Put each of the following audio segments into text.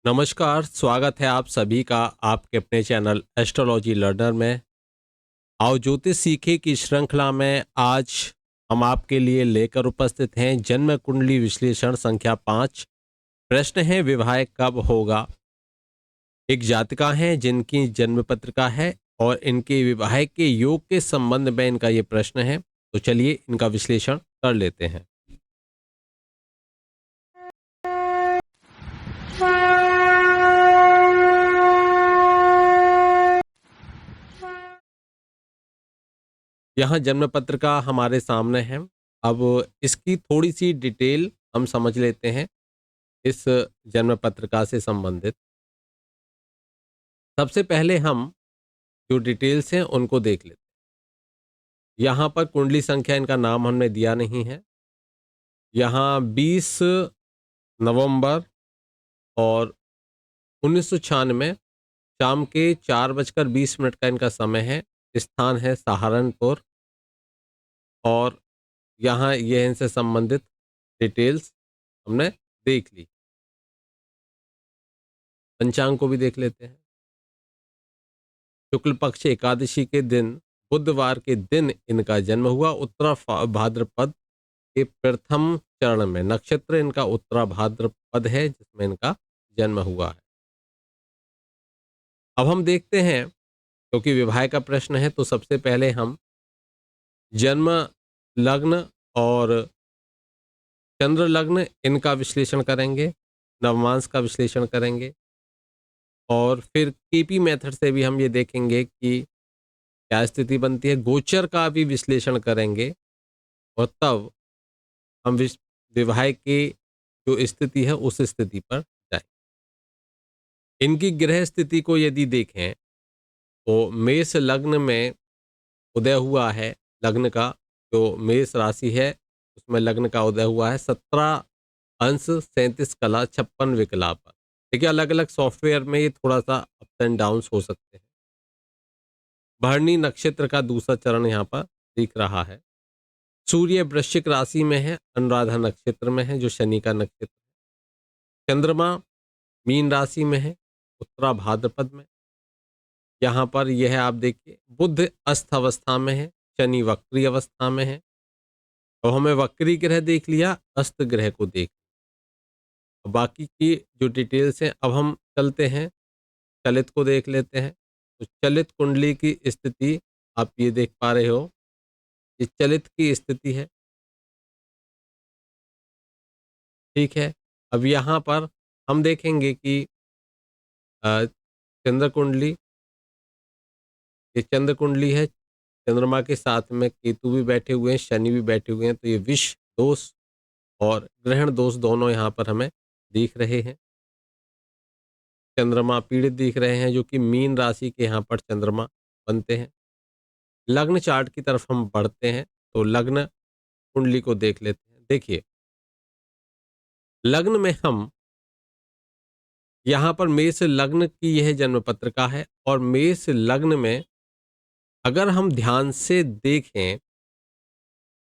नमस्कार, स्वागत है आप सभी का आपके अपने चैनल एस्ट्रोलॉजी लर्नर में। आओ ज्योतिष सीखे की श्रृंखला में आज हम आपके लिए लेकर उपस्थित हैं जन्म कुंडली विश्लेषण संख्या 5। प्रश्न है विवाह कब होगा। एक जातिका हैं जिनकी जन्म पत्रिका है और इनके विवाह के योग के संबंध में इनका ये प्रश्न है। तो चलिए इनका विश्लेषण कर लेते हैं। यहाँ जन्म पत्रिका हमारे सामने है। अब इसकी थोड़ी सी डिटेल हम समझ लेते हैं इस जन्म पत्रिका से संबंधित। सबसे पहले हम जो डिटेल्स हैं उनको देख लेते हैं। यहाँ पर कुंडली संख्या इनका नाम हमने दिया नहीं है। यहाँ 20 नवंबर और 1996 शाम के 4:20 का इनका समय है। स्थान है सहारनपुर और यहाँ ये इनसे संबंधित डिटेल्स हमने देख ली। पंचांग को भी देख लेते हैं। शुक्ल पक्ष एकादशी के दिन बुधवार के दिन इनका जन्म हुआ। उत्तरा भाद्रपद के प्रथम चरण में नक्षत्र इनका उत्तरा भाद्रपद है जिसमें इनका जन्म हुआ है। अब हम देखते हैं क्योंकि विवाह का प्रश्न है तो सबसे पहले हम जन्म लग्न और चंद्र लग्न इनका विश्लेषण करेंगे, नवमांश का विश्लेषण करेंगे और फिर केपी मेथड से भी हम ये देखेंगे कि क्या स्थिति बनती है। गोचर का भी विश्लेषण करेंगे और तब हम विवाह की जो स्थिति है उस स्थिति पर जाएं। इनकी ग्रह स्थिति को यदि देखें तो मेष लग्न में उदय हुआ है। लग्न का जो मेष राशि है उसमें लग्न का उदय हुआ है 17 अंश 37 कला 56 विकला पर। देखिए अलग अलग सॉफ्टवेयर में ये थोड़ा सा अप्स एंड डाउन्स हो सकते हैं। भरणी नक्षत्र का दूसरा चरण यहाँ पर दिख रहा है। सूर्य वृश्चिक राशि में है, अनुराधा नक्षत्र में है जो शनि का नक्षत्र है। चंद्रमा मीन राशि में है, उत्तरा भाद्रपद में। यहाँ पर यह है आप देखिए बुध अस्त अवस्था में है, शनि वक्री अवस्था में है। और हमें वक्री ग्रह देख लिया, अस्त ग्रह को देख लिया। बाकी की जो डिटेल्स हैं अब हम चलते हैं चलित को देख लेते हैं। तो चलित कुंडली की स्थिति आप ये देख पा रहे हो, ये चलित की स्थिति है। ठीक है, अब यहाँ पर हम देखेंगे कि चंद्र कुंडली, ये चंद्र कुंडली है। चंद्रमा के साथ में केतु भी बैठे हुए हैं, शनि भी बैठे हुए हैं। तो ये विष दोष और ग्रहण दोष दोनों यहाँ पर हमें दिख रहे हैं। चंद्रमा पीड़ित दिख रहे हैं जो कि मीन राशि के यहाँ पर चंद्रमा बनते हैं। लग्न चार्ट की तरफ हम बढ़ते हैं तो लग्न कुंडली को देख लेते हैं। देखिए लग्न में हम यहाँ पर मेष लग्न की यह जन्म पत्रिका है और मेष लग्न में अगर हम ध्यान से देखें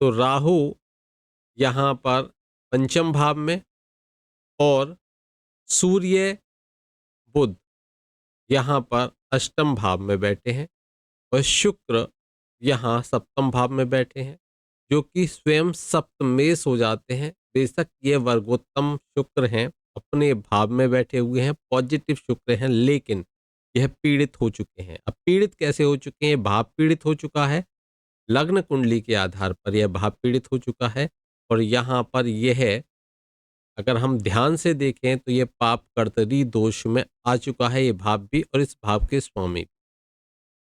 तो राहु यहाँ पर पंचम भाव में और सूर्य बुध यहाँ पर अष्टम भाव में बैठे हैं और शुक्र यहाँ सप्तम भाव में बैठे हैं जो कि स्वयं सप्तमेश हो जाते हैं। बेशक ये वर्गोत्तम शुक्र हैं, अपने भाव में बैठे हुए हैं, पॉजिटिव शुक्र हैं, लेकिन यह पीड़ित हो चुके हैं। अब पीड़ित कैसे हो चुके हैं? भाव पीड़ित हो चुका है। लग्न कुंडली के आधार पर यह भाव पीड़ित हो चुका है और यहाँ पर यह अगर हम ध्यान से देखें तो ये पाप कर्तरी दोष में आ चुका है ये भाव भी और इस भाव के स्वामी भी।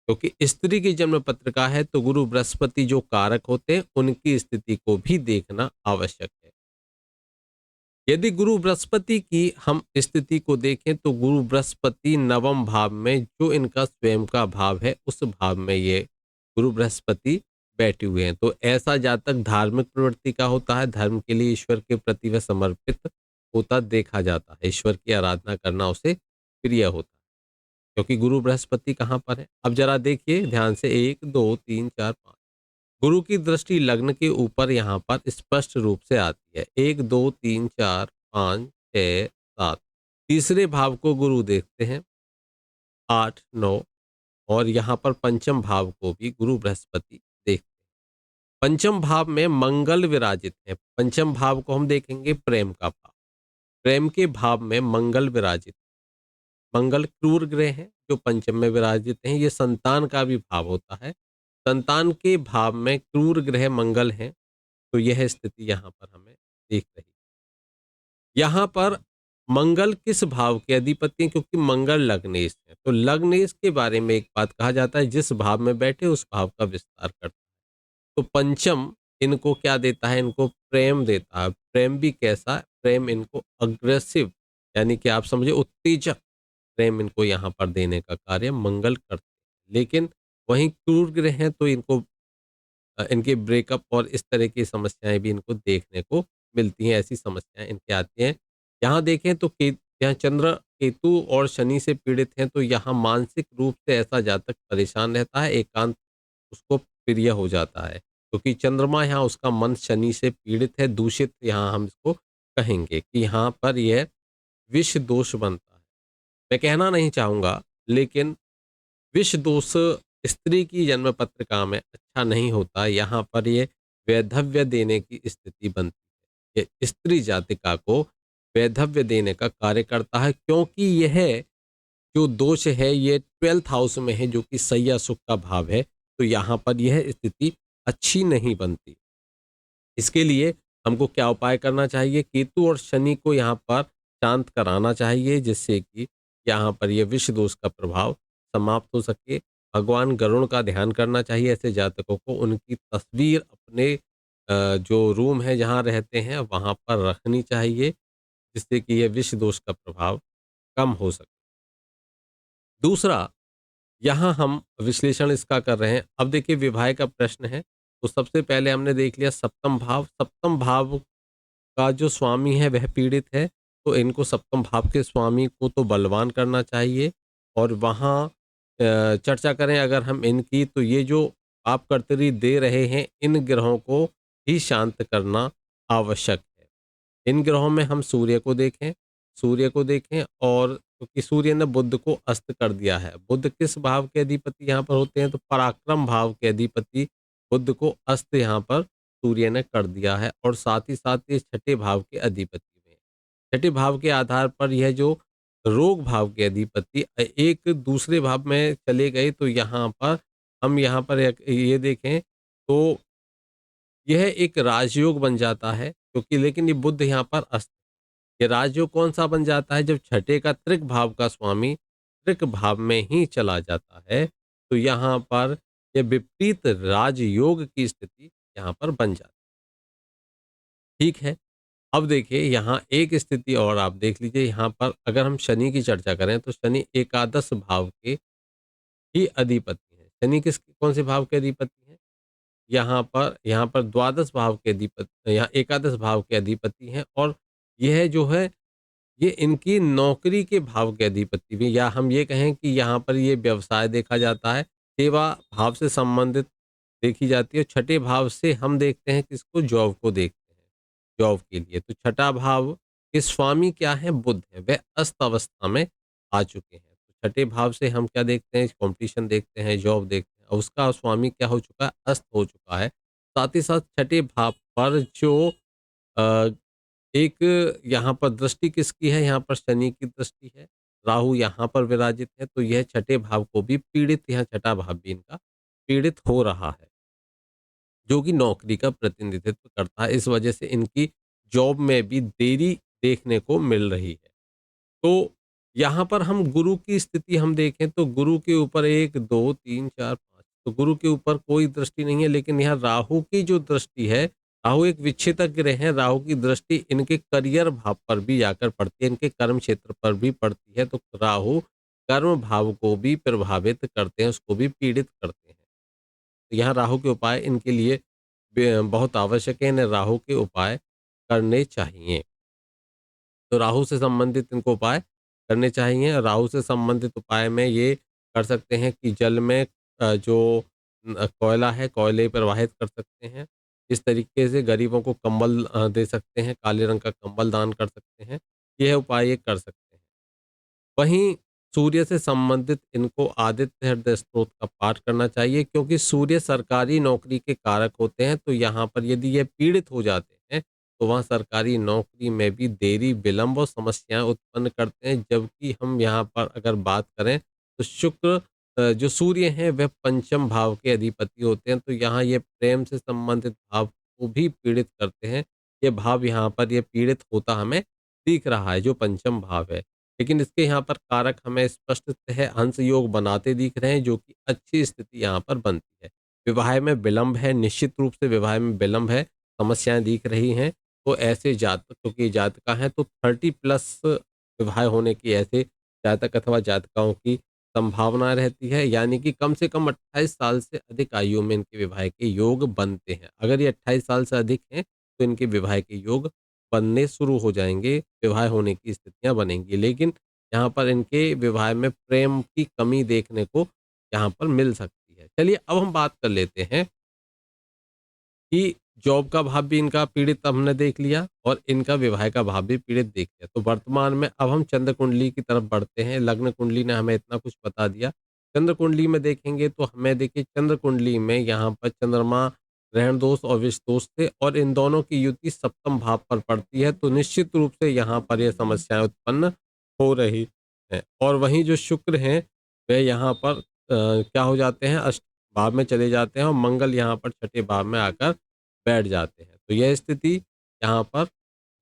क्योंकि स्त्री की जन्म पत्रिका है तो गुरु बृहस्पति जो कारक होते हैं उनकी स्थिति को भी देखना आवश्यक है। यदि गुरु बृहस्पति की हम स्थिति को देखें तो गुरु बृहस्पति नवम भाव में जो इनका स्वयं का भाव है उस भाव में ये गुरु बृहस्पति बैठे हुए हैं। तो ऐसा जातक धार्मिक प्रवृत्ति का होता है, धर्म के लिए ईश्वर के प्रति वह समर्पित होता देखा जाता है, ईश्वर की आराधना करना उसे प्रिय होता है। क्योंकि गुरु बृहस्पति कहाँ पर है? अब जरा देखिए ध्यान से, 1 2 3 4 5 गुरु की दृष्टि लग्न के ऊपर यहाँ पर स्पष्ट रूप से आती है। 1 2 3 4 5 6 7 तीसरे भाव को गुरु देखते हैं 8, 9, और यहाँ पर पंचम भाव को भी गुरु बृहस्पति देखते हैं। पंचम भाव में मंगल विराजित है। पंचम भाव को हम देखेंगे प्रेम का भाव। प्रेम के भाव में मंगल विराजित। मंगल क्रूर ग्रह हैं जो पंचम में विराजित हैं। ये संतान का भी भाव होता है। संतान के भाव में क्रूर ग्रह मंगल हैं, तो यह स्थिति यहाँ पर हमें दिख रही है। यहाँ पर मंगल किस भाव के अधिपति हैं? क्योंकि मंगल लग्नेश है, तो लग्नेश के बारे में एक बात कहा जाता है, जिस भाव में बैठे उस भाव का विस्तार करता है। तो पंचम इनको क्या देता है? इनको प्रेम देता है। प्रेम भी कैसा? प्रेम इनको अग्रेसिव, यानी कि आप समझे उत्तेजक प्रेम इनको यहाँ पर देने का कार्य मंगल करते हैं। लेकिन वहीं क्रूर ग्रह हैं तो इनको इनके ब्रेकअप और इस तरह की समस्याएं भी इनको देखने को मिलती हैं। ऐसी समस्याएं इनके आती हैं। यहाँ देखें तो यहाँ चंद्र केतु और शनि से पीड़ित हैं, तो यहाँ मानसिक रूप से ऐसा जातक परेशान रहता है, एकांत उसको प्रिय हो जाता है, क्योंकि चंद्रमा यहाँ उसका मन शनि से पीड़ित है, दूषित यहाँ हम इसको कहेंगे कि यहाँ पर यह विष दोष बनता है। मैं कहना नहीं चाहूँगा, लेकिन विष दोष स्त्री की जन्म पत्रिका में अच्छा नहीं होता। यहाँ पर ये वैधव्य देने की स्थिति बनती है। ये स्त्री जातिका को वैधव्य देने का कार्य करता है, क्योंकि यह जो दोष है ये 12th हाउस में है, जो कि सैया सुख का भाव है। तो यहाँ पर यह स्थिति अच्छी नहीं बनती। इसके लिए हमको क्या उपाय करना चाहिए? केतु और शनि को यहाँ पर शांत कराना चाहिए, जिससे कि यहाँ पर ये विष दोष का प्रभाव समाप्त हो सके। भगवान गरुण का ध्यान करना चाहिए ऐसे जातकों को। उनकी तस्वीर अपने जो रूम है जहाँ रहते हैं वहाँ पर रखनी चाहिए, जिससे कि ये विष दोष का प्रभाव कम हो सके। दूसरा, यहाँ हम विश्लेषण इसका कर रहे हैं। अब देखिए विवाह का प्रश्न है, तो सबसे पहले हमने देख लिया सप्तम भाव। सप्तम भाव का जो स्वामी है वह पीड़ित है, तो इनको सप्तम भाव के स्वामी को तो बलवान करना चाहिए। और वहाँ चर्चा करें अगर हम इनकी, तो ये जो आप कर्तरी दे रहे हैं, इन ग्रहों को ही शांत करना आवश्यक है। इन ग्रहों में हम सूर्य को देखें, और क्योंकि सूर्य ने बुध को अस्त कर दिया है। बुध किस भाव के अधिपति यहाँ पर होते हैं? तो पराक्रम भाव के अधिपति बुध को अस्त यहाँ पर सूर्य ने कर दिया है, और साथ ही साथ ये छठे भाव के अधिपति में। छठे भाव के आधार पर यह जो रोग भाव के अधिपति एक दूसरे भाव में चले गए, तो यहाँ पर हम यहाँ पर ये देखें तो यह एक राजयोग बन जाता है, क्योंकि लेकिन ये बुध यहाँ पर अस्त। ये राजयोग कौन सा बन जाता है? जब छठे का त्रिक भाव का स्वामी त्रिक भाव में ही चला जाता है, तो यहाँ पर ये विपरीत राजयोग की स्थिति यहाँ पर बन जाती है। ठीक है। अब देखिए यहाँ एक स्थिति और आप देख लीजिए। यहाँ पर अगर हम शनि की चर्चा करें, तो शनि एकादश भाव के ही अधिपति हैं। शनि कौन से भाव के अधिपति हैं? यहाँ पर द्वादश भाव के अधिपति, यहाँ एकादश भाव के अधिपति हैं। और यह जो है ये इनकी नौकरी के भाव के अधिपति भी, या हम ये कहें कि यहाँ पर ये व्यवसाय देखा जाता है, सेवा भाव से संबंधित देखी जाती है। छठे भाव से हम देखते हैं किसको? जॉब को देखते हैं, जॉब के लिए। तो छठा भाव के स्वामी क्या है? बुध है, वह अस्त अवस्था में आ चुके हैं। तो छठे भाव से हम क्या देखते हैं? कंपटीशन देखते हैं, जॉब देखते हैं, और उसका स्वामी क्या हो चुका है? अस्त हो चुका है। साथ ही साथ छठे भाव पर जो अ, एक यहाँ पर दृष्टि किसकी है? यहाँ पर शनि की दृष्टि है। राहु यहाँ पर विराजित है, तो यह छठे भाव को भी पीड़ित, यहाँ छठा भाव भी इनका पीड़ित हो रहा है, जो कि नौकरी का प्रतिनिधित्व करता है। इस वजह से इनकी जॉब में भी देरी देखने को मिल रही है। तो यहाँ पर हम गुरु की स्थिति हम देखें, तो गुरु के ऊपर 1, 2, 3, 4, 5, तो गुरु के ऊपर कोई दृष्टि नहीं है। लेकिन यहाँ राहु की जो दृष्टि है, राहु एक विच्छेदक ग्रह है। राहु की दृष्टि इनके करियर भाव पर भी जाकर पड़ती है, इनके कर्म क्षेत्र पर भी पड़ती है। तो राहु कर्म भाव को भी प्रभावित करते हैं, उसको भी पीड़ित करते हैं। तो यहाँ राहु के उपाय इनके लिए बहुत आवश्यक है। इन्हें राहु के उपाय करने चाहिए। तो राहु से संबंधित इनको उपाय करने चाहिए। राहु से संबंधित उपाय में ये कर सकते हैं कि जल में जो कोयला है, कोयले प्रवाहित कर सकते हैं। इस तरीके से गरीबों को कंबल दे सकते हैं, काले रंग का कंबल दान कर सकते हैं। यह उपाय ये कर सकते हैं। वहीं सूर्य से संबंधित इनको आदित्य हृदय स्तोत्र का पाठ करना चाहिए, क्योंकि सूर्य सरकारी नौकरी के कारक होते हैं। तो यहाँ पर यदि ये पीड़ित हो जाते हैं, तो वहाँ सरकारी नौकरी में भी देरी, विलंब और समस्याएं उत्पन्न करते हैं। जबकि हम यहाँ पर अगर बात करें, तो शुक्र जो सूर्य हैं वह पंचम भाव के अधिपति होते हैं। तो यहाँ ये प्रेम से संबंधित भाव को भी पीड़ित करते हैं। ये भाव यहाँ पर ये पीड़ित होता हमें दिख रहा है, जो पंचम भाव है। लेकिन इसके यहाँ पर कारक हमें स्पष्ट है, अंश योग बनाते दिख रहे हैं, जो कि अच्छी स्थिति यहाँ पर बनती है। विवाह में विलंब है, निश्चित रूप से विवाह में विलंब है, समस्याएं दिख रही हैं। तो ऐसे जातक, क्योंकि ये जातिका हैं, तो 30 प्लस विवाह होने की ऐसे जातक अथवा जातिकाओं की संभावना रहती है। यानी कि कम से कम 28 साल से अधिक आयु में इनके विवाह के योग बनते हैं। अगर ये 28 साल से अधिक हैं, तो इनके विवाह के योग बनने शुरू हो जाएँगे, विवाह होने की स्थितियाँ बनेंगी। लेकिन यहाँ पर इनके विवाह में प्रेम की कमी देखने को यहाँ पर मिल सकती है। चलिए अब हम बात कर लेते हैं कि जॉब का भाव भी इनका पीड़ित हमने देख लिया और इनका विवाह का भाव भी पीड़ित देख लिया। तो वर्तमान में अब हम चंद्र कुंडली की तरफ बढ़ते हैं। लग्न कुंडली ने हमें इतना कुछ बता दिया। चंद्र कुंडली में देखेंगे तो हमें देखिए चंद्र कुंडली में यहाँ पर चंद्रमा ग्रहण दोष और विष दोष थे और इन दोनों की युति सप्तम भाव पर पड़ती है। तो निश्चित रूप से यहाँ पर यह समस्याएं उत्पन्न हो रही हैं। और वहीं जो शुक्र हैं वह यहाँ पर क्या हो जाते हैं, अष्ट भाव में चले जाते हैं और मंगल यहाँ पर छठे भाव में आकर बैठ जाते हैं। तो यह स्थिति यहाँ पर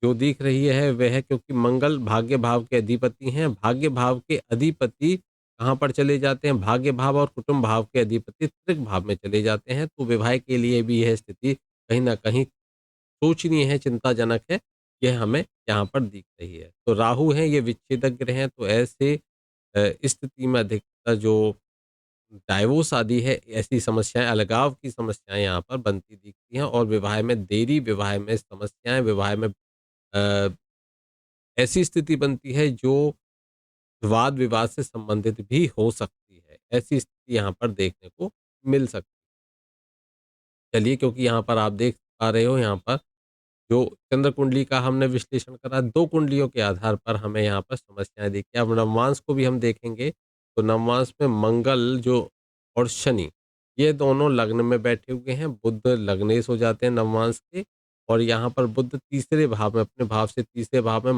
जो दिख रही है वह है, क्योंकि मंगल भाग्य भाव के अधिपति हैं। भाग्य भाव के अधिपति कहाँ पर चले जाते हैं, भाग्य भाव और कुटुंब भाव के अधिपति त्रिक भाव में चले जाते हैं। तो विवाह के लिए भी यह स्थिति कहीं न कहीं सोचनीय है, चिंताजनक है। यह हमें यहाँ पर दिख रही है। तो राहु हैं, ये विच्छेदक ग्रह हैं। तो ऐसे स्थिति में अधिकतर जो डाइवोर्स आदि है, ऐसी समस्याएँ, अलगाव की समस्याएँ यहाँ पर बनती दिखती हैं और विवाह में देरी, विवाह में समस्याएँ, विवाह में अ, ऐसी स्थिति बनती है जो वाद-विवाद से संबंधित भी हो सकती है। ऐसी स्थिति यहाँ पर देखने को मिल सकती है। चलिए, क्योंकि यहाँ पर आप देख पा रहे हो, यहाँ पर जो चंद्र कुंडली का हमने विश्लेषण करा, 2 कुंडलियों के आधार पर हमें यहाँ पर समस्याएँ दिखी। अब नवमांश को भी हम देखेंगे, तो नवमांश में मंगल जो और शनि, ये दोनों लग्न में बैठे हुए हैं। बुध लग्नेश हो जाते हैं नवमांश के और यहाँ पर बुध तीसरे भाव में, अपने भाव से तीसरे भाव में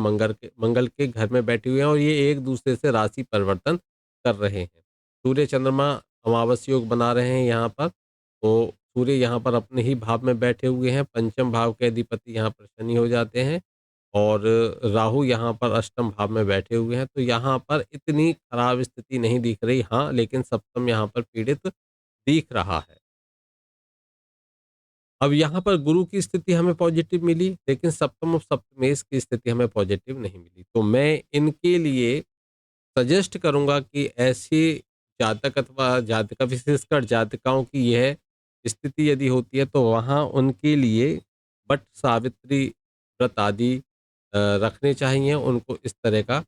मंगल के घर में बैठे हुए हैं और ये एक-दूसरे से राशि परिवर्तन कर रहे हैं। सूर्य चंद्रमा अमावस योग बना रहे हैं यहाँ पर। तो सूर्य यहाँ पर अपने ही भाव में बैठे हुए हैं, पंचम भाव के अधिपति यहाँ पर शनि हो जाते हैं और राहु यहाँ पर अष्टम भाव में बैठे हुए हैं। तो यहाँ पर इतनी खराब स्थिति नहीं दिख रही, हाँ, लेकिन सप्तम यहाँ पर पीड़ित दिख रहा है। अब यहाँ पर गुरु की स्थिति हमें पॉजिटिव मिली, लेकिन सप्तम और सप्तमेश की स्थिति हमें पॉजिटिव नहीं मिली। तो मैं इनके लिए सजेस्ट करूँगा कि ऐसी जातक अथवा जातिका, विशेषकर जातिकाओं की यह स्थिति यदि होती है, तो वहाँ उनके लिए वट सावित्री व्रत आदि रखने चाहिए। उनको इस तरह का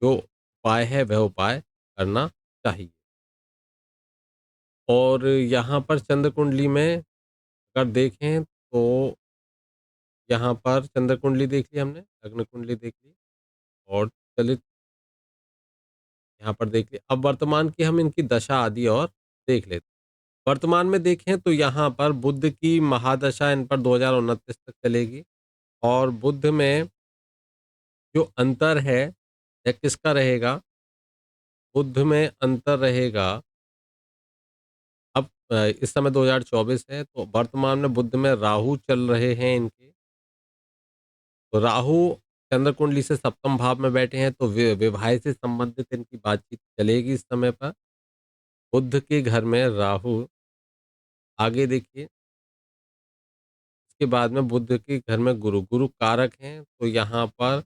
जो उपाय है वह उपाय करना चाहिए। और यहाँ पर चंद्र कुंडली में अगर देखें तो यहाँ पर चंद्र कुंडली देख ली हमने, लग्न कुंडली देख ली और चलित यहाँ पर देख ली। अब वर्तमान की हम इनकी दशा आदि और देख लेते हैं। वर्तमान में देखें तो यहाँ पर बुध की महादशा इन पर 2029 तक चलेगी और बुध में जो अंतर है यह किसका रहेगा? बुध में अंतर रहेगा। अब इस समय 2024 है, तो वर्तमान में बुध में राहु चल रहे हैं इनके। तो राहु चंद्र कुंडली से सप्तम भाव में बैठे हैं, तो विवाह से संबंधित इनकी बातचीत चलेगी इस समय पर। बुध के घर में राहु, आगे देखिए इसके बाद में बुध के घर में गुरु, गुरु कारक हैं। तो यहाँ पर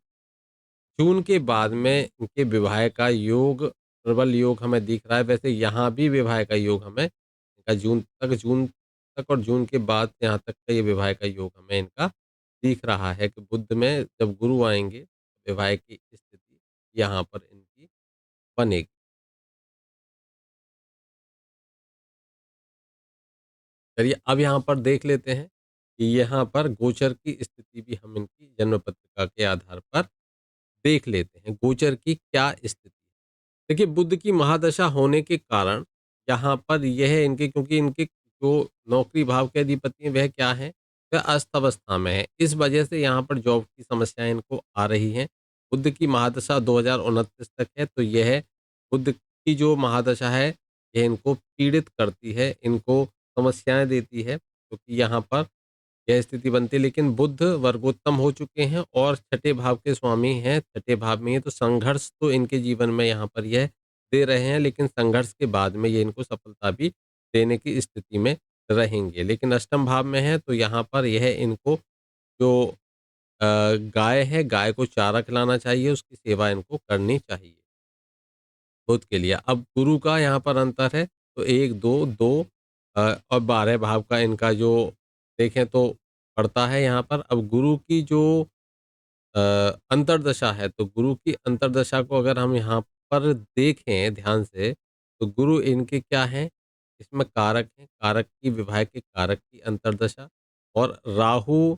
जून के बाद में इनके विवाह का योग, प्रबल योग हमें दिख रहा है। वैसे यहाँ भी विवाह का योग हमें इनका जून तक और जून के बाद यहाँ तक का ये विवाह का योग हमें इनका दिख रहा है कि बुध में जब गुरु आएँगे, विवाह की स्थिति यहाँ पर इनकी बनेगी। चलिए अब यहाँ पर देख लेते हैं कि यहाँ पर गोचर की स्थिति भी हम इनकी जन्म पत्रिका के आधार पर देख लेते हैं। गोचर की क्या स्थिति है? देखिए बुध की महादशा होने के कारण यहाँ पर यह इनके, क्योंकि इनके जो नौकरी भाव के अधिपति हैं वह क्या है, वह अस्त अवस्था में है। इस वजह से यहाँ पर जॉब की समस्याएं इनको आ रही हैं। बुध की महादशा 2029 तक है, तो यह बुध की जो महादशा है यह इनको पीड़ित करती है, इनको समस्याएं देती है, क्योंकि यहाँ पर यह स्थिति बनती है। लेकिन बुध वर्गोत्तम हो चुके हैं और छठे भाव के स्वामी हैं, छठे भाव में हैं, तो संघर्ष तो इनके जीवन में यहाँ पर यह दे रहे हैं, लेकिन संघर्ष के बाद में ये इनको सफलता भी देने की स्थिति में रहेंगे। लेकिन अष्टम भाव में है, तो यहाँ पर यह इनको जो गाय है, गाय को चारा खिलाना चाहिए, उसकी सेवा इनको करनी चाहिए बुध के लिए। अब गुरु का यहाँ पर अंतर है, तो 1, 2, 2 और 12 भाव का इनका जो देखें तो पड़ता है यहाँ पर। अब गुरु की जो अ, अंतर्दशा है, तो गुरु की अंतर्दशा को अगर हम यहाँ पर देखें ध्यान से, तो गुरु इनके क्या हैं? इसमें कारक हैं, कारक की विवाह के कारक की अंतर्दशा। और राहु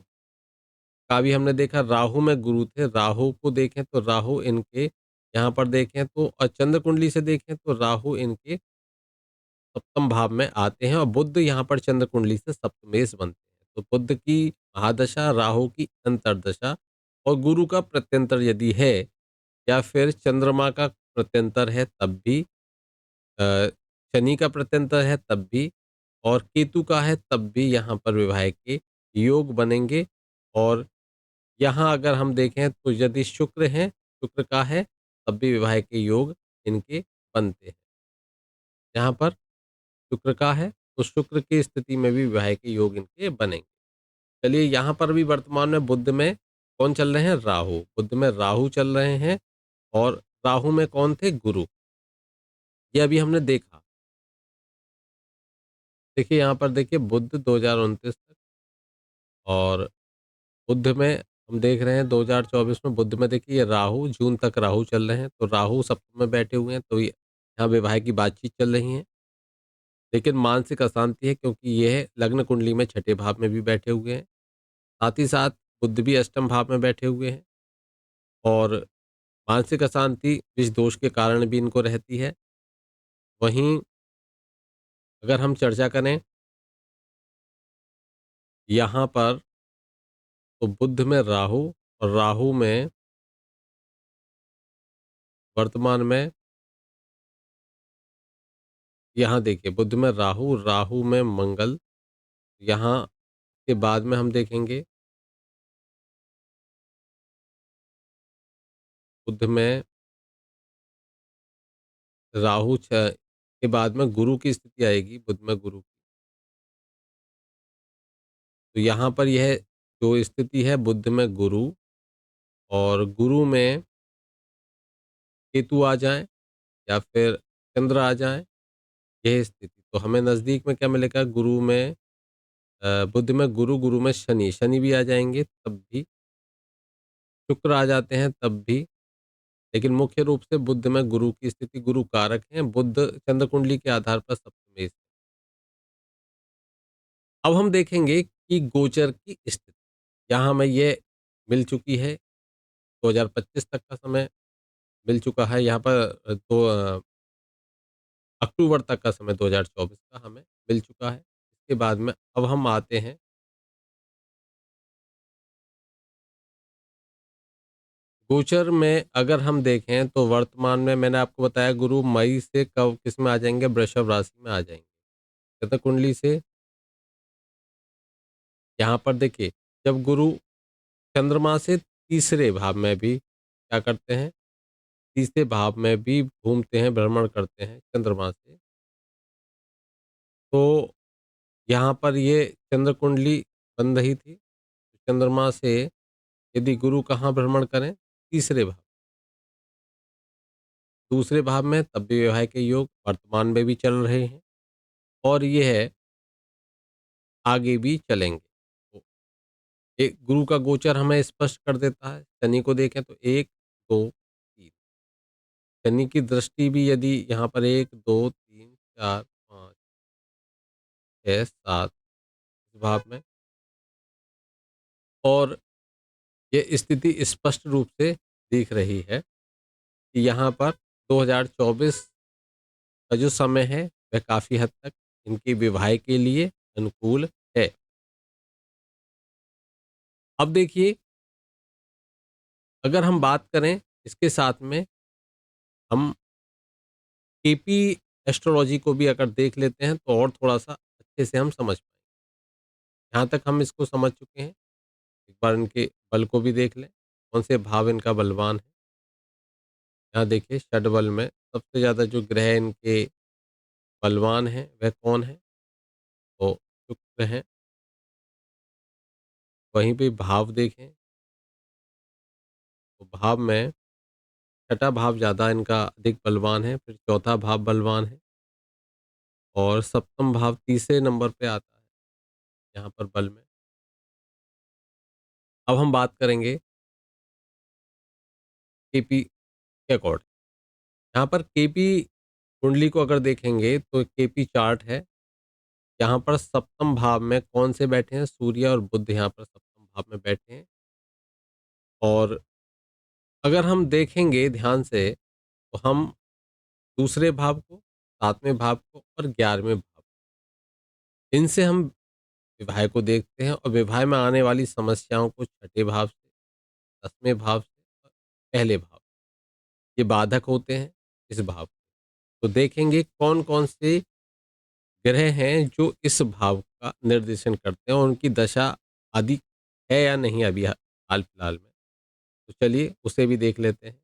का भी हमने देखा, राहु में गुरु थे, राहु को देखें तो राहु इनके यहाँ पर देखें तो चंद्र कुंडली से देखें तो राहु इनके सप्तम भाव में आते हैं और बुध यहाँ पर चंद्र कुंडली से सप्तमेश बनते हैं। तो बुध की महादशा, राहु की अंतर्दशा और गुरु का प्रत्यंतर यदि है या फिर चंद्रमा का प्रत्यंतर है तब भी, अ, शनि का प्रत्यंतर है तब भी और केतु का है तब भी यहाँ पर विवाह के योग बनेंगे। और यहाँ अगर हम देखें तो यदि शुक्र है, शुक्र का है, तब भी विवाह के योग इनके बनते हैं। यहाँ पर शुक्र का है, तो शुक्र की स्थिति में भी विवाह के योग इनके बनेंगे। चलिए यहाँ पर भी वर्तमान में बुध में कौन चल रहे हैं? राहु। बुध में राहु चल रहे हैं और राहु में कौन थे? गुरु। ये अभी हमने देखा। देखिए यहाँ पर देखिए बुध 2029 तक और बुध में हम देख रहे हैं 2024 में बुध में देखिए ये राहु जून तक राहु चल रहे हैं, तो राहु सप्तम में बैठे हुए हैं, तो ये यहाँ विवाह की बातचीत चल रही है। लेकिन मानसिक अशांति है, क्योंकि यह लग्न कुंडली में छठे भाव में भी बैठे हुए हैं। साथ ही साथ बुध भी अष्टम भाव में बैठे हुए हैं और मानसिक अशांति विष दोष के कारण भी इनको रहती है। वहीं अगर हम चर्चा करें यहाँ पर, तो बुध में राहु और राहु में वर्तमान में यहाँ देखिए बुध में राहु, राहु में मंगल, यहाँ के बाद में हम देखेंगे बुध में राहु के बाद में गुरु की स्थिति आएगी, बुध में गुरु की। तो यहाँ पर यह जो स्थिति है बुध में गुरु और गुरु में केतु आ जाए या फिर चंद्र आ जाए, यह स्थिति तो हमें नज़दीक में क्या मिलेगा? गुरु में बुध में गुरु, गुरु में शनि, शनि भी आ जाएँगे तब भी, शुक्र आ जाते हैं तब भी, लेकिन मुख्य रूप से बुध में गुरु की स्थिति, गुरु कारक हैं, बुध चंद्र कुंडली के आधार पर सप्तमेश। अब हम देखेंगे कि गोचर की स्थिति, यहाँ हमें ये मिल चुकी है, 2025 तक का समय मिल चुका है, यहाँ पर अक्टूबर तक का समय 2024 का हमें मिल चुका है। इसके बाद में अब हम आते हैं गोचर में, अगर हम देखें तो वर्तमान में मैंने आपको बताया गुरु मई से कब किस में आ जाएँगे? वृषभ राशि में आ जाएँगे। शतक कुंडली से यहाँ पर देखिए, जब गुरु चंद्रमा से तीसरे भाव में भी क्या करते हैं? तीसरे भाव में भी घूमते हैं, भ्रमण करते हैं चंद्रमा से। तो यहाँ पर ये चंद्र कुंडली बन रही थी। चंद्रमा से यदि गुरु कहाँ भ्रमण करें? तीसरे भाव। दूसरे भाव में तब भी वैवाहिक के योग वर्तमान में भी चल रहे हैं और ये है आगे भी चलेंगे। तो एक गुरु का गोचर हमें स्पष्ट कर देता है। शनि को देखें तो 1, 2, 3। शनि की दृष्टि भी यदि यहाँ पर 1, 2, 3, 4, 5, 6, 7 इस भाव में, और ये स्थिति स्पष्ट रूप से दिख रही है कि यहाँ पर 2024 का जो समय है वह काफ़ी हद तक इनके विवाह के लिए अनुकूल है। अब देखिए, अगर हम बात करें इसके साथ में, हम केपी एस्ट्रोलॉजी को भी अगर देख लेते हैं तो और थोड़ा-सा अच्छे से हम समझ पाएँगे। यहाँ तक हम इसको समझ चुके हैं, एक बार इनके बल को भी देख लें, कौन से भाव इनका बलवान है। यहाँ देखिए षडबल में सबसे ज़्यादा जो ग्रह इनके बलवान हैं वह कौन है? तो शुक्र हैं। वहीं पे भाव देखें तो भाव में छठा भाव ज़्यादा इनका अधिक बलवान है, फिर चौथा भाव बलवान है और सप्तम भाव तीसरे नंबर पे आता है यहाँ पर बल में। अब हम बात करेंगे केपी के अकॉर्डिंग। यहाँ पर केपी कुंडली को अगर देखेंगे तो केपी चार्ट है। यहाँ पर सप्तम भाव में कौन से बैठे हैं? सूर्य और बुध यहाँ पर सप्तम भाव में बैठे हैं। और अगर हम देखेंगे ध्यान से तो हम दूसरे भाव को, 7वें भाव को और 11वें भाव, इनसे हम विवाह को देखते हैं और विवाह में आने वाली समस्याओं को छठे भाव से, 10वें भाव से और पहले भाव, ये बाधक होते हैं इस भाव। तो देखेंगे कौन-कौन से ग्रह हैं जो इस भाव का निर्देशन करते हैं और उनकी दशा आदि है या नहीं अभी हाल-फिलहाल में। तो चलिए उसे भी देख लेते हैं।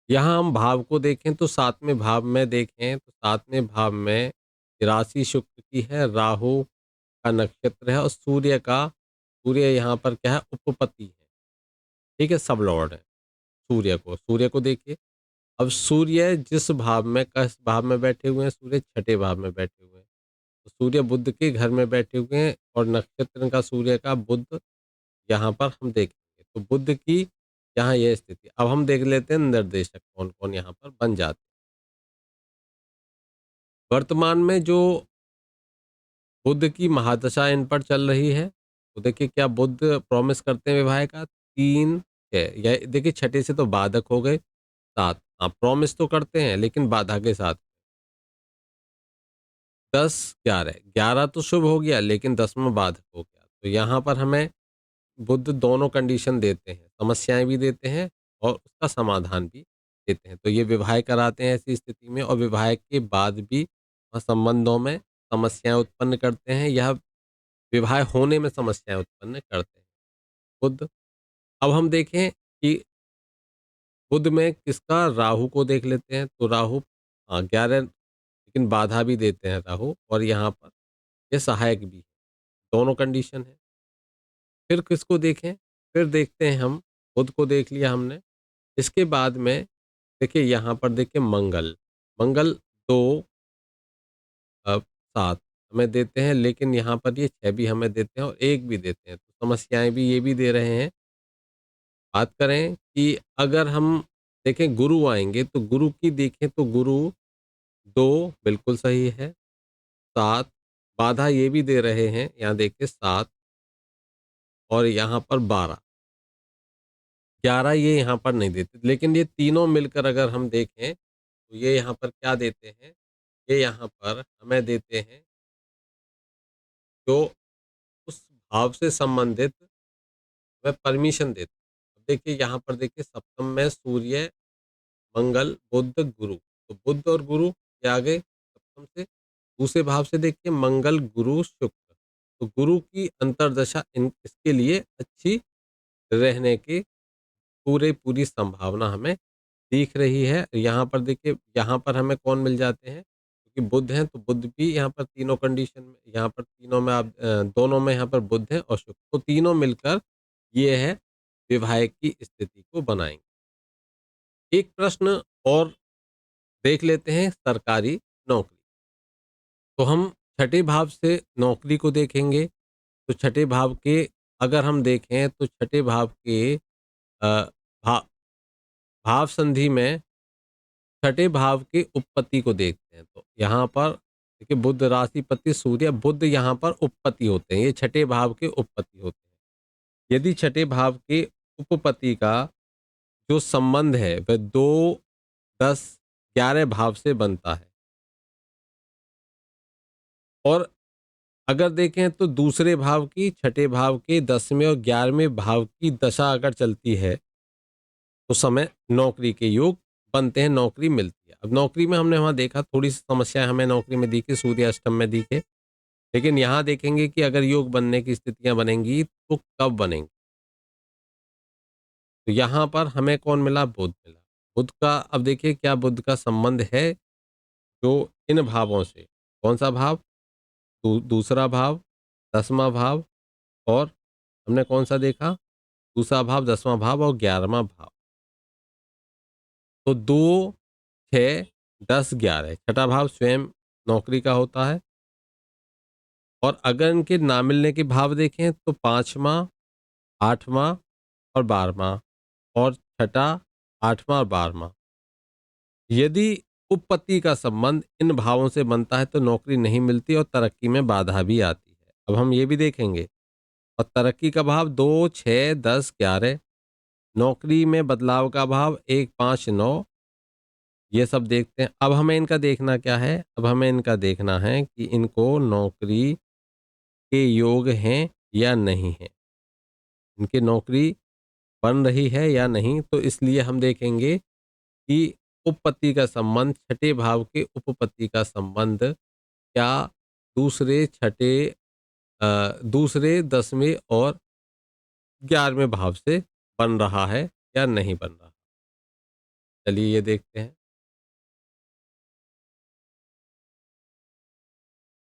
यहाँ हम भाव को देखें तो 7वें भाव में देखें तो 7वें भाव में राशि शुक्र की है, राहु का नक्षत्र है और सूर्य यहाँ पर क्या है? उपपति है, ठीक है? सब लॉर्ड है सूर्य को देखिए। अब सूर्य जिस भाव में, किस भाव में बैठे हुए हैं? सूर्य छठे भाव में बैठे हुए हैं। तो सूर्य बुध के घर में बैठे हुए हैं और नक्षत्र का सूर्य का बुध यहाँ पर हम देखेंगे। तो बुध की यहाँ ये स्थिति। अब हम देख लेते हैं निर्देशक कौन-कौन यहाँ पर बन जाते हैं। वर्तमान में जो बुध की महादशा इन पर चल रही है, तो देखिए क्या बुध प्रॉमिस करते हैं विवाह का? 3, 6, या देखिए छठे से तो बाधक हो गए, 7। हाँ, प्रॉमिस तो करते हैं लेकिन बाधा के साथ। 10, 11, 11 तो शुभ हो गया लेकिन 10वां बाधक हो गया। तो यहाँ पर हमें बुध दोनों कंडीशन देते हैं, समस्याएँ भी देते हैं और उसका समाधान भी देते हैं। तो ये विवाह कराते हैं ऐसी स्थिति में और विवाह के बाद भी संबंधों में समस्याएँ उत्पन्न करते हैं या विवाह होने में समस्याएँ उत्पन्न करते हैं। बुध, अब हम देखें कि बुध में किसका, राहु को देख लेते हैं। तो राहु, हाँ, 11, लेकिन बाधा भी देते हैं राहु और यहाँ पर ये सहायक भी है, दोनों कंडीशन है। फिर किसको देखें? फिर देखते हैं हम, बुध को देख लिया हमने। इसके बाद में देखिए यहाँ पर देखिए मंगल 2, 7 हमें देते हैं लेकिन यहाँ पर ये 6 भी हमें देते हैं और 1 भी देते हैं। तो समस्याएँ भी ये भी दे रहे हैं। बात करें कि अगर हम देखें गुरु आएँगे तो गुरु की देखें तो गुरु 2 बिल्कुल सही है, 7 बाधा ये भी दे रहे हैं, यहाँ देखिए 7 और यहाँ पर 12, 11 ये यहाँ पर नहीं देते। लेकिन ये तीनों मिलकर अगर हम देखें तो ये यहाँ पर क्या देते हैं? ये यहाँ पर हमें देते हैं जो उस भाव से संबंधित वह परमिशन देते हैं। अब देखिए यहाँ पर देखिए सप्तम में सूर्य, मंगल, बुध, गुरु। तो बुध और गुरु ये आ गए सप्तम से। दूसरे भाव से देखिए मंगल, गुरु, शुक्र। तो गुरु की अंतर्दशा इन इसके लिए अच्छी रहने की पूरी संभावना हमें दिख रही है। यहाँ पर देखिए, यहाँ पर हमें कौन मिल जाते हैं? क्योंकि बुध हैं तो बुध भी यहाँ पर तीनों कंडीशन में, यहाँ पर तीनों में आप दोनों में यहाँ पर बुध है और शुक्र। तो तीनों मिलकर ये है विवाह की स्थिति को बनाएँगे। एक प्रश्न और देख लेते हैं सरकारी नौकरी। तो हम छठे भाव से नौकरी को देखेंगे, तो छठे भाव के अगर हम देखें तो छठे भाव के भा भाव संधि में छठे भाव के उपपति को देखते हैं। तो यहाँ पर देखिए बुध राशिपति सूर्य, बुध यहाँ पर उपपति होते हैं, ये छठे भाव के उपपति होते हैं। यदि छठे भाव के उपपति का जो संबंध है वह 2 10, 11 भाव से बनता है। और अगर देखें तो दूसरे भाव की, छठे भाव के, 10वें और 11वें भाव की दशा अगर चलती है, तो समय नौकरी के योग बनते हैं, नौकरी मिलती है। अब नौकरी में हमने वहाँ देखा थोड़ी सी समस्याएं हमें नौकरी में दिखी, सूर्य अष्टम में दिखे, लेकिन यहाँ देखेंगे कि अगर योग बनने की स्थितियां बनेंगी तो कब बनेंगी। तो यहाँ पर हमें कौन मिला? बुध मिला। बुध का अब देखिए क्या बुध का संबंध है जो इन भावों से। कौन सा भाव? दूसरा भाव, 10वां भाव, और हमने कौन सा देखा? दूसरा भाव, 10वां भाव और 11वां भाव। तो 2, 6, 10, 11 छठा भाव स्वयं नौकरी का होता है। और अगर इनके ना मिलने के भाव देखें तो 5वां, 8वां और 12वां, और छठा, 8वां और 12वां। यदि उपपत्ति का संबंध इन भावों से बनता है तो नौकरी नहीं मिलती और तरक्की में बाधा भी आती है। अब हम ये भी देखेंगे। और तरक्की का भाव 2, 6, 10, 11, नौकरी में बदलाव का भाव 1, 5, 9, ये सब देखते हैं। अब हमें इनका देखना क्या है? अब हमें इनका देखना है कि इनको नौकरी के योग हैं या नहीं है। इनकी नौकरी बन रही है या नहीं, तो इसलिए हम देखेंगे कि उपपत्ति का संबंध, छठे भाव के उपपत्ति का संबंध क्या दूसरे, छठे, दूसरे, 10वें और 11वें भाव से बन रहा है या नहीं बन रहा। चलिए ये देखते हैं।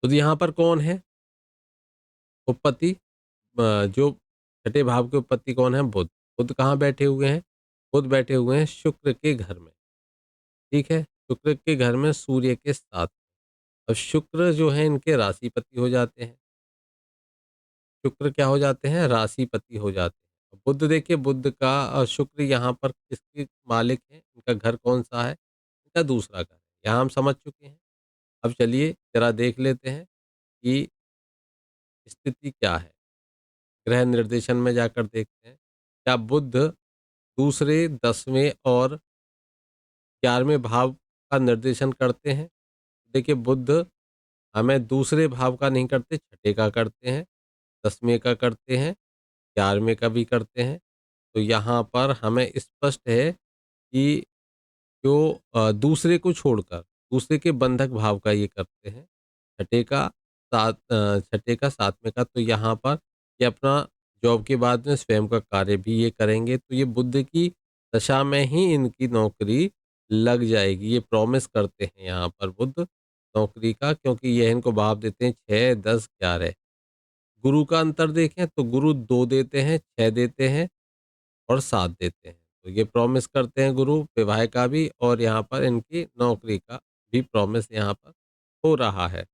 तो यहाँ पर कौन है उपपत्ति? जो छठे भाव के उपपत्ति कौन है? बुध। बुध कहाँ बैठे हुए हैं? बुध बैठे हुए हैं शुक्र के घर में। ठीक है, शुक्र के घर में सूर्य के साथ। अब शुक्र जो है इनके राशिपति हो जाते हैं। शुक्र क्या हो जाते हैं? राशिपति हो जाते हैं। अब बुध देखिए, बुध का शुक्र यहाँ पर किसके मालिक है? इनका घर कौन सा है? इनका दूसरा घर है। यहाँ हम समझ चुके हैं। अब चलिए जरा देख लेते हैं कि स्थिति क्या है। ग्रह निर्देशन में जाकर देखते हैं। क्या बुध दूसरे, 10वें और 11वें भाव का निर्देशन करते हैं? देखिए बुध हमें दूसरे भाव का नहीं करते, छठे का करते हैं, 10वें का करते हैं, 11वें का भी करते हैं। तो यहाँ पर हमें स्पष्ट है कि जो दूसरे को छोड़कर दूसरे के बंधक भाव का ये करते हैं। छठे का, छठे का, 7वें का, तो यहाँ पर ये अपना जॉब के बाद में स्वयं का कार्य भी ये करेंगे, तो ये बुध की दशा में ही इनकी नौकरी लग जाएगी। ये प्रॉमिस करते हैं यहाँ पर बुध नौकरी का, क्योंकि ये इनको भाव देते हैं 6, 10, 11। गुरु का अंतर देखें तो गुरु 2 देते हैं, 6 देते हैं और 7 देते हैं। तो ये प्रॉमिस करते हैं गुरु विवाह का भी, और यहाँ पर इनकी नौकरी का भी प्रॉमिस यहाँ पर हो रहा है।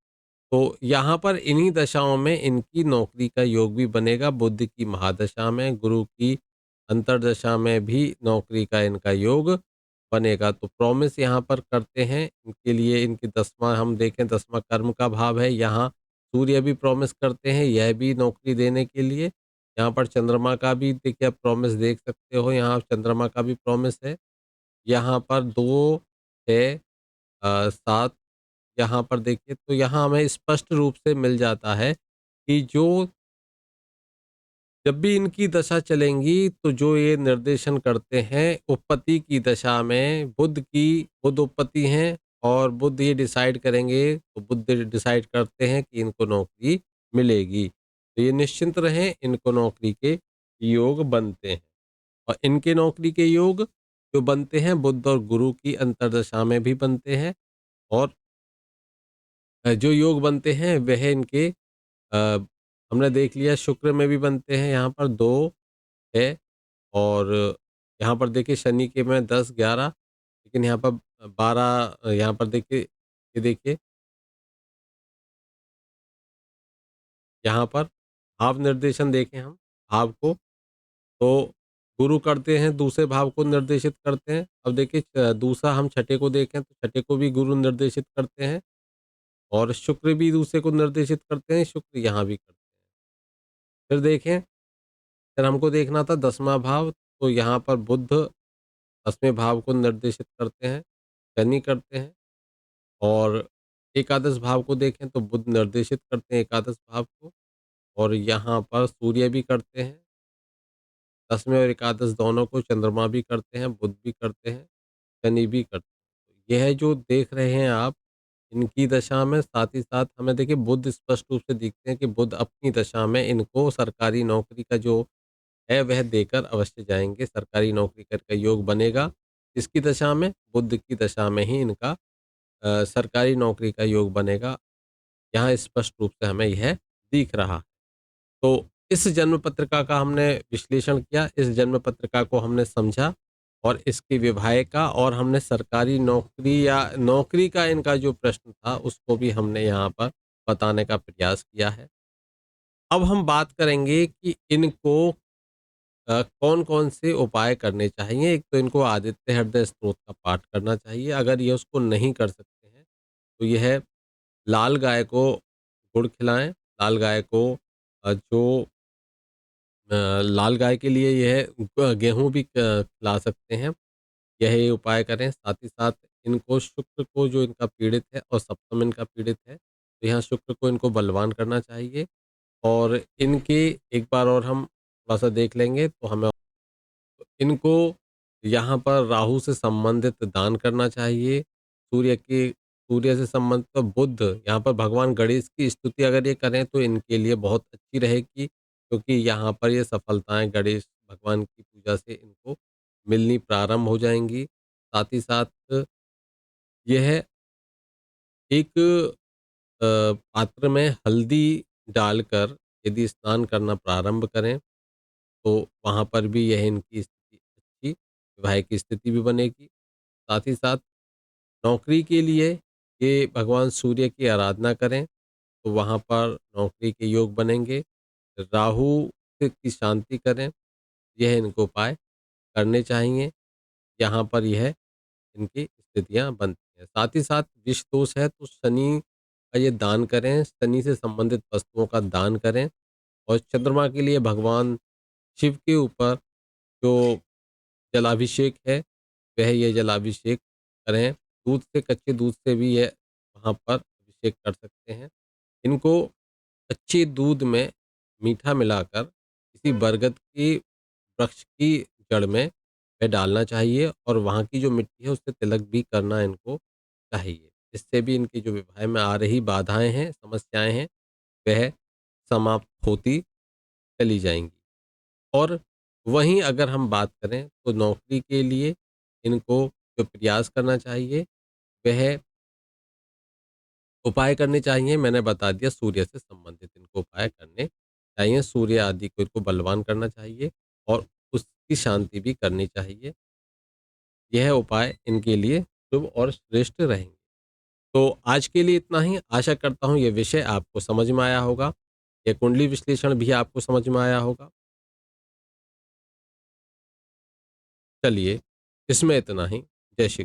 तो यहाँ पर इन्हीं दशाओं में इनकी नौकरी का योग भी बनेगा। बुध की महादशा में, गुरु की अंतर्दशा में भी नौकरी का इनका योग बनेगा। तो प्रॉमिस यहाँ पर करते हैं इनके लिए। इनकी 10वां हम देखें, 10वां कर्म का भाव है। यहाँ सूर्य भी प्रॉमिस करते हैं, यह भी नौकरी देने के लिए। यहाँ पर चंद्रमा का भी देखिए आप प्रॉमिस देख सकते हो, यहाँ चंद्रमा का भी प्रॉमिस है। यहाँ पर 2, 6, 7, यहाँ पर देखिए तो यहाँ हमें स्पष्ट रूप से मिल जाता है कि जो जब भी इनकी दशा चलेंगी तो जो ये निर्देशन करते हैं उपपत्ति की दशा में, बुध उपपत्ति हैं, और बुध ये डिसाइड करेंगे, तो बुध डिसाइड करते हैं कि इनको नौकरी मिलेगी। तो ये निश्चिंत रहें, इनको नौकरी के योग बनते हैं। और इनके नौकरी के योग जो बनते हैं बुध और गुरु की अंतर्दशा में भी बनते हैं। और जो योग बनते हैं वह इनके अ, हमने देख लिया शुक्र में भी बनते हैं, यहाँ पर 2 है। और यहाँ पर देखिए शनि के में 10, 11, लेकिन यहाँ पर 12, यहाँ पर देखिए, ये देखिए यहाँ पर भाव निर्देशन देखें हम भाव को, तो गुरु करते हैं, दूसरे भाव को निर्देशित करते हैं। अब देखिए दूसरा हम छठे को देखें तो छठे को भी गुरु निर्देशित करते हैं, और शुक्र भी दूसरे को निर्देशित करते हैं, शुक्र यहाँ भी करते हैं। फिर देखें, फिर हमको देखना था 10वां भाव, तो यहाँ पर बुध 10वें भाव को निर्देशित करते हैं। शनि करते हैं, और एकादश भाव को देखें तो बुध निर्देशित करते हैं एकादश भाव को, और यहाँ पर सूर्य भी करते हैं, 10वें और एकादश दोनों को चंद्रमा भी करते हैं, बुध भी करते हैं, शनि भी करते हैं। तो यह जो देख रहे हैं आप, इनकी दशा में साथ ही साथ हमें देखिए बुध स्पष्ट रूप से दिखते हैं कि बुध अपनी दशा में इनको सरकारी नौकरी का जो है वह देकर अवश्य जाएँगे, सरकारी नौकरी का योग बनेगा। इसकी दशा में, बुध की दशा में ही इनका सरकारी नौकरी का योग बनेगा। यहाँ स्पष्ट रूप से हमें यह दिख रहा है। तो इस जन्म पत्रिका का हमने विश्लेषण किया, इस जन्म पत्रिका को हमने समझा, और इसकी विवाहिका और हमने सरकारी नौकरी या नौकरी का इनका जो प्रश्न था उसको भी हमने यहाँ पर बताने का प्रयास किया है। अब हम बात करेंगे कि इनको कौन-कौन से उपाय करने चाहिए। एक तो इनको आदित्य हृदय स्तोत्र का पाठ करना चाहिए। अगर ये उसको नहीं कर सकते हैं, तो यह लाल गाय को गुड़ खिलाएँ। लाल गाय को जो लाल गाय के लिए यह गेहूँ भी खिला सकते हैं। यही उपाय करें। साथ ही साथ इनको शुक्र को, जो इनका पीड़ित है और सप्तम इनका पीड़ित है, तो यहाँ शुक्र को इनको बलवान करना चाहिए। और इनके एक बार और हम थोड़ा-सा देख लेंगे तो हमें इनको यहाँ पर राहु से संबंधित दान करना चाहिए। सूर्य से संबंधित तो बुध, यहाँ पर भगवान गणेश की स्तुति अगर ये करें तो इनके लिए बहुत अच्छी रहेगी, क्योंकि यहाँ पर ये सफलताएँ गणेश भगवान की पूजा से इनको मिलनी प्रारंभ हो जाएँगी। साथ ही साथ यह एक पात्र में हल्दी डालकर यदि स्नान करना प्रारंभ करें, तो वहाँ पर भी यह इनकी स्थिति अच्छी, वैवाहिक स्थिति भी बनेगी। साथ ही साथ नौकरी के लिए ये भगवान सूर्य की आराधना करें, तो वहाँ पर नौकरी के योग बनेंगे। राहु की शांति करें, यह इनको उपाय करने चाहिए। यहाँ पर यह इनकी स्थितियाँ बनती हैं। साथ ही साथ विष दोष है तो शनि का ये दान करें, शनि से संबंधित वस्तुओं का दान करें, और चंद्रमा के लिए भगवान शिव के ऊपर जो जलाभिषेक है, वह ये जलाभिषेक करें। दूध से, कच्चे दूध से भी ये वहाँ पर अभिषेक कर सकते हैं। इनको कच्चे दूध में मीठा मिलाकर किसी बरगद की वृक्ष की जड़ में वह डालना चाहिए, और वहाँ की जो मिट्टी है उससे तिलक भी करना इनको चाहिए। इससे भी इनकी जो विवाह में आ रही बाधाएँ हैं, समस्याएँ हैं, वह समाप्त होती चली जाएँगी। और वहीं अगर हम बात करें तो नौकरी के लिए इनको जो प्रयास करना चाहिए, वह उपाय करने चाहिए। मैंने बता दिया, सूर्य से संबंधित इनको उपाय करने चाहिए। सूर्य आदि को इनको बलवान करना चाहिए, और उसकी शांति भी करनी चाहिए। यह उपाय इनके लिए शुभ और श्रेष्ठ रहेंगे। तो आज के लिए इतना ही। आशा करता हूँ ये विषय आपको समझ में आया होगा। ये कुंडली विश्लेषण भी आपको समझ में आया होगा। चलिए, इसमें इतना ही। जय श्री